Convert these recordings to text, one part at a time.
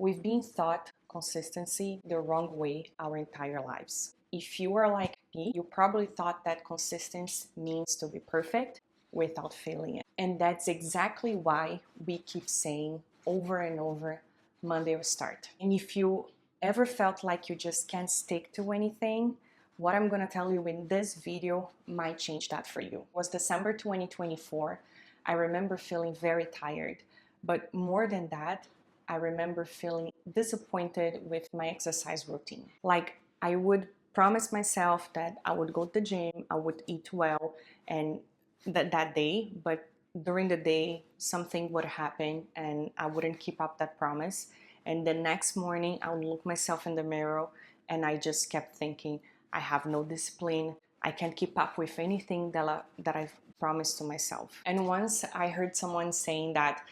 We've been taught consistency the wrong way our entire lives. If you are like me, you probably thought that consistency means to be perfect without failing it. And that's exactly why we keep saying over and over, Monday will start. And if you ever felt like you just can't stick to anything, what I'm gonna tell you in this video might change that for you. It was December 2024. I remember feeling very tired, but more than that, I remember feeling disappointed with my exercise routine. Like, I would promise myself that I would go to the gym, I would eat well, and that day, but during the day, something would happen and I wouldn't keep up that promise. And the next morning, I would look myself in the mirror and I just kept thinking, I have no discipline. I can't keep up with anything that I've promised to myself. And once I heard someone saying that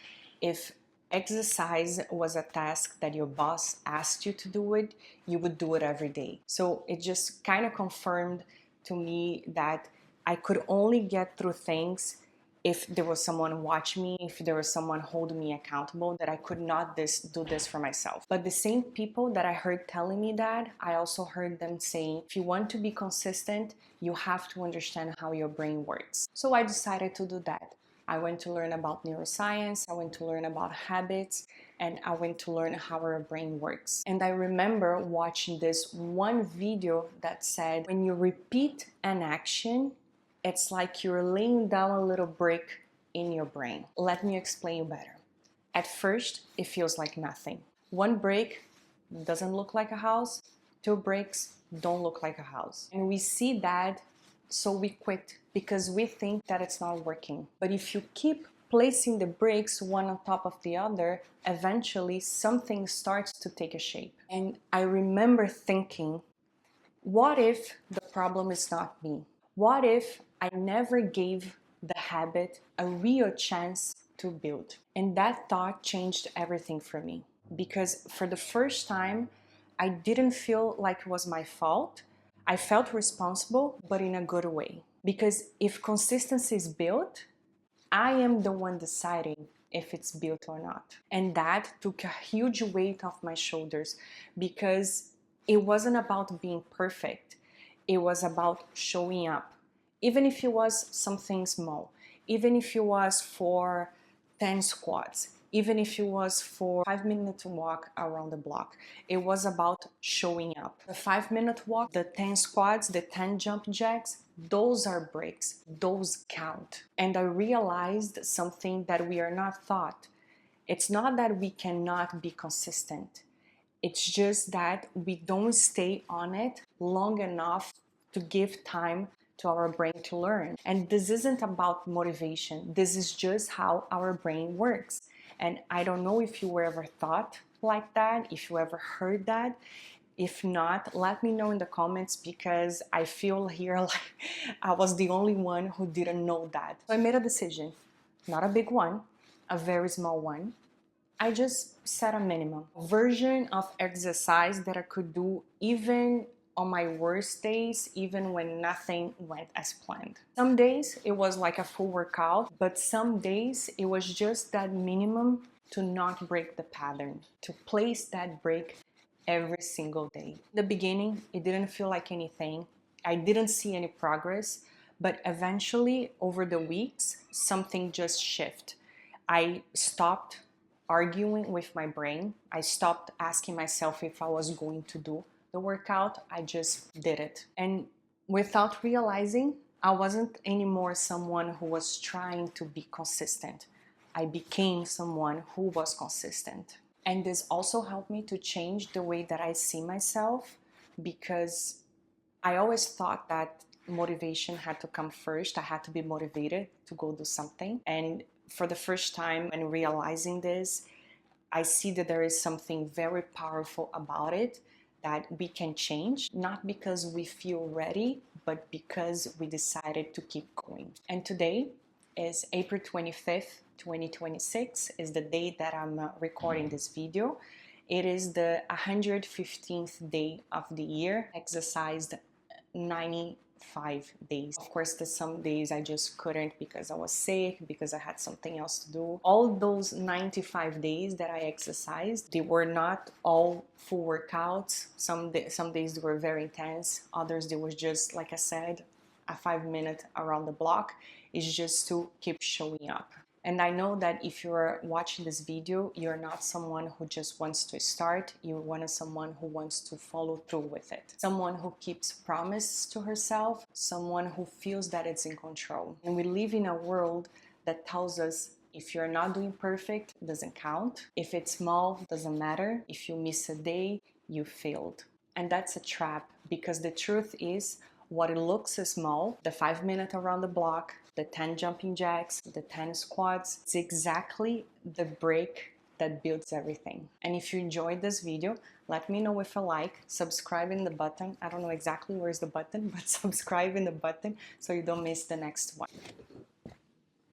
if exercise was a task that your boss asked you to do it, you would do it every day. So it just kind of confirmed to me that I could only get through things if there was someone watching me, if there was someone holding me accountable, that I could not do this for myself. But the same people that I heard telling me that, I also heard them saying, if you want to be consistent, you have to understand how your brain works. So I decided to do that. I went to learn about neuroscience, I went to learn about habits, and I went to learn how our brain works. And I remember watching this one video that said, when you repeat an action, it's like you're laying down a little brick in your brain. Let me explain you better. At first, it feels like nothing. One brick doesn't look like a house, two bricks don't look like a house. And we see that, so we quit because we think that it's not working. But if you keep placing the bricks one on top of the other, eventually something starts to take a shape. And I remember thinking, what if the problem is not me? What if I never gave the habit a real chance to build? And that thought changed everything for me, because for the first time, I didn't feel like it was my fault. I felt responsible, but in a good way. Because if consistency is built, I am the one deciding if it's built or not. And that took a huge weight off my shoulders, because it wasn't about being perfect. It was about showing up. Even if it was something small, even if it was for 10 squats, even if it was for 5 minutes walk around the block, it was about showing up. The 5 minute walk, the 10 squats, the 10 jump jacks, those are breaks, those count. And I realized something that we are not taught. It's not that we cannot be consistent. It's just that we don't stay on it long enough to give time to our brain to learn. And this isn't about motivation. This is just how our brain works. And I don't know if you ever thought like that, if you ever heard that. If not, let me know in the comments, because I feel here like I was the only one who didn't know that. So I made a decision, not a big one, a very small one. I just set a minimum version of exercise that I could do even on my worst days, even when nothing went as planned. Some days it was like a full workout, but some days it was just that minimum to not break the pattern, to place that break every single day. In the beginning, it didn't feel like anything. I didn't see any progress, but eventually over the weeks, something just shifted. I stopped arguing with my brain. I stopped asking myself if I was going to do the workout. I just did it. And without realizing, I wasn't anymore someone who was trying to be consistent. I became someone who was consistent. And this also helped me to change the way that I see myself, because I always thought that motivation had to come first. I had to be motivated to go do something. And for the first time, and realizing this, I see that there is something very powerful about it, that we can change, not because we feel ready, but because we decided to keep going. And today is April 25th, 2026, is the day that I'm recording this video. It is the 115th day of the year. Exercised 90 5 days. Of course, there's some days I just couldn't because I was sick, because I had something else to do. All those 95 days that I exercised, they were not all full workouts. Some days they were very intense. Others, they was just, like I said, a 5 minute around the block. Is just to keep showing up. And I know that if you're watching this video, you're not someone who just wants to start, you want someone who wants to follow through with it. Someone who keeps promises to herself, someone who feels that it's in control. And we live in a world that tells us if you're not doing perfect, it doesn't count. If it's small, doesn't matter. If you miss a day, you failed. And that's a trap, because the truth is, what it looks small, the 5 minute around the block, the 10 jumping jacks, the 10 squats, it's exactly the break that builds everything. And if you enjoyed this video, let me know with a like, subscribe in the button. I don't know exactly where's the button, but subscribe in the button so you don't miss the next one.